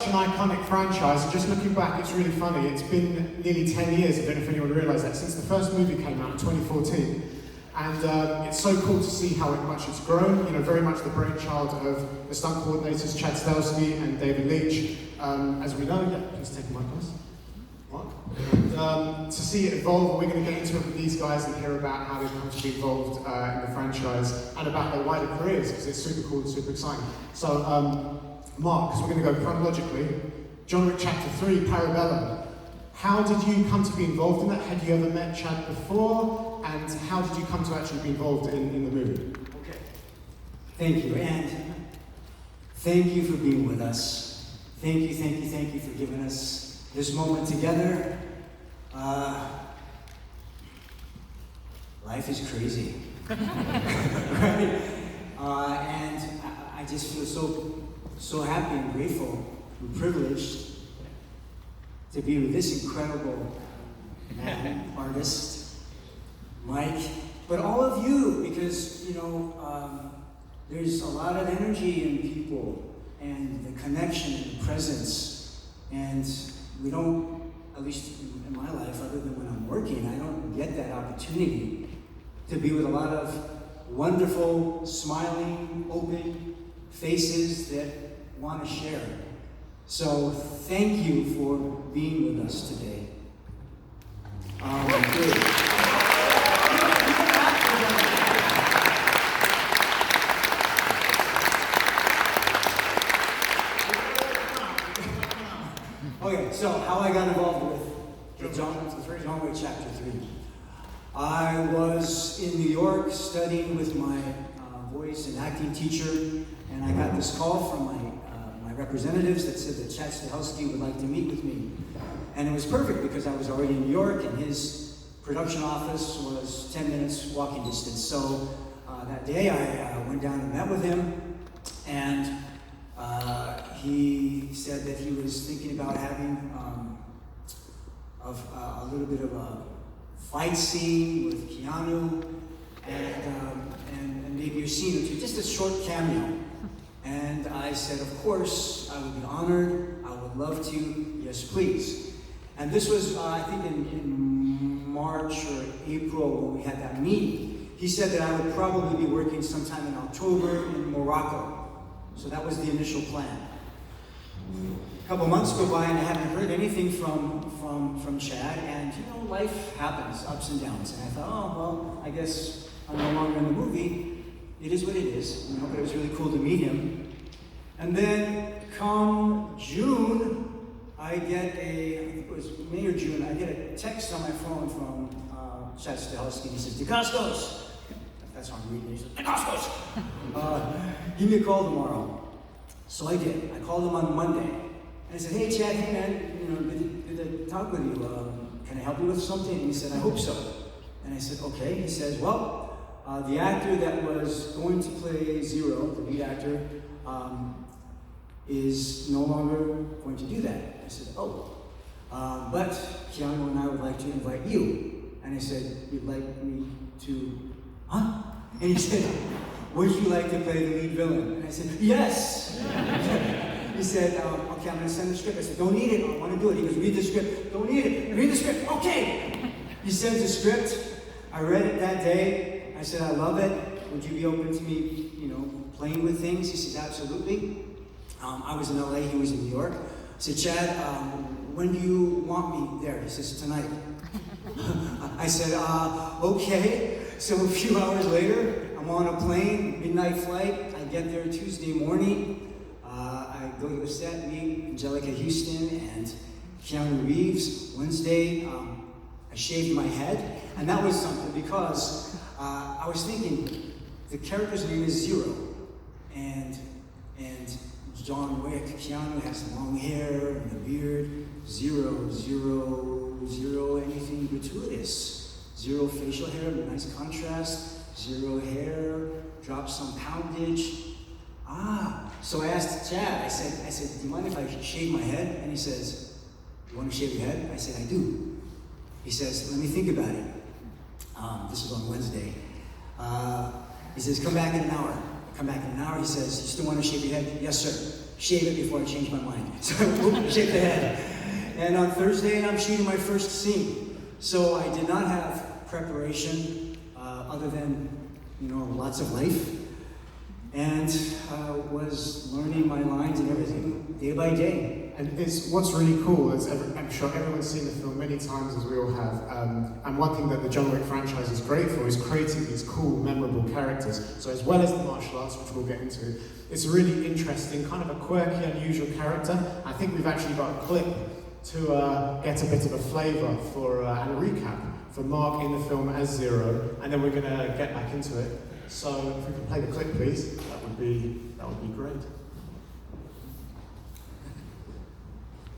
An iconic franchise, and just looking back, it's really funny. It's been nearly 10 years, I don't know if anyone realised that, since the first movie came out in 2014. And it's so cool to see how much it's grown, you know, very much the brainchild of the stunt coordinators Chad Stahelski and David Leitch. As we know, yeah, please take my place. What? And to see it evolve, we're going to get into it with these guys and hear about how they've come to be involved in the franchise and about their wider careers, because it's super cool and super exciting. So, Mark, because we're going to go chronologically, John Wick Chapter 3, Parabellum. How did you come to be involved in that? Had you ever met Chad before? And how did you come to actually be involved in the movie? Okay. Thank you, and thank you for being with us. Thank you for giving us this moment together. Life is crazy. Right? And I just feel so happy and grateful and privileged to be with this incredible man, artist, Mike, but all of you, because, you know, there's a lot of energy in people and the connection and the presence, and we don't, at least in my life, other than when I'm working, I don't get that opportunity to be with a lot of wonderful, smiling, open faces that want to share. So thank you for being with us today. Okay, so how I got involved with John Wick Chapter 3. I was in New York studying with my voice and acting teacher, and I got this call from my representatives that said that Chad Stahelski would like to meet with me. And it was perfect because I was already in New York and his production office was 10 minutes walking distance. So that day I went down and met with him, and he said that he was thinking about having a little bit of a fight scene with Keanu and maybe a scene or two, just a short cameo. And I said, of course, I would be honored, I would love to, yes please. And this was, I think in March or April when we had that meeting. He said that I would probably be working sometime in October in Morocco. So that was the initial plan. A couple months go by and I haven't heard anything from Chad, and you know, life happens, ups and downs. And I thought, oh, well, I guess I'm no longer in the movie. It is what it is, you know, but it was really cool to meet him. And then come June, I think it was May or June, I get a text on my phone from Scott Adkins. He says, Dacascos. That's how I'm reading. He says, Dacascos. Give me a call tomorrow. So I did. I called him on Monday. And I said, hey Chad, hey man, you know, good to talk with you. Can I help you with something? And he said, I hope so. And I said, okay. He says, well, the actor that was going to play Zero, the lead actor, is no longer going to do that. I said, oh. But Keanu and I would like to invite you. And I said, you'd like me to, huh? And he said, would you like to play the lead villain? And I said, yes. He said, okay, I'm going to send the script. I said, don't need it. I want to do it. He goes, read the script. Don't need it. Read the script. Okay. He sends the script. I read it that day. I said, I love it. Would you be open to me, you know, playing with things? He says, absolutely. I was in LA, he was in New York. I said, Chad, when do you want me there? He says, tonight. I said, okay. So a few hours later, I'm on a plane, midnight flight. I get there Tuesday morning. I go to the set, meet Angelica Houston and Keanu Reeves. Wednesday, I shaved my head. And that was something because I was thinking, the character's name is Zero, and John Wick, Keanu has long hair and a beard. Zero, anything gratuitous. Zero facial hair, nice contrast. Zero hair, drop some poundage. So I asked Chad, I said, do you mind if I shave my head? And he says, you want to shave your head? I said, I do. He says, let me think about it. This was on Wednesday. He says, come back in an hour. I come back in an hour. He says, you still want to shave your head? Yes, sir. shave it before I change my mind. So I shaved the head. And on Thursday, I'm shooting my first scene. So I did not have preparation other than, lots of life. And was learning my lines and everything day by day. And what's really cool is, I'm sure everyone's seen the film many times, as we all have, and one thing that the John Wick franchise is great for is creating these cool, memorable characters. So as well as the martial arts, which we'll get into, it's a really interesting, kind of a quirky, unusual character. I think we've actually got a clip to get a bit of a flavour for and a recap for Mark in the film as Zero, and then we're going to get back into it. So if we can play the clip, please, that would be great.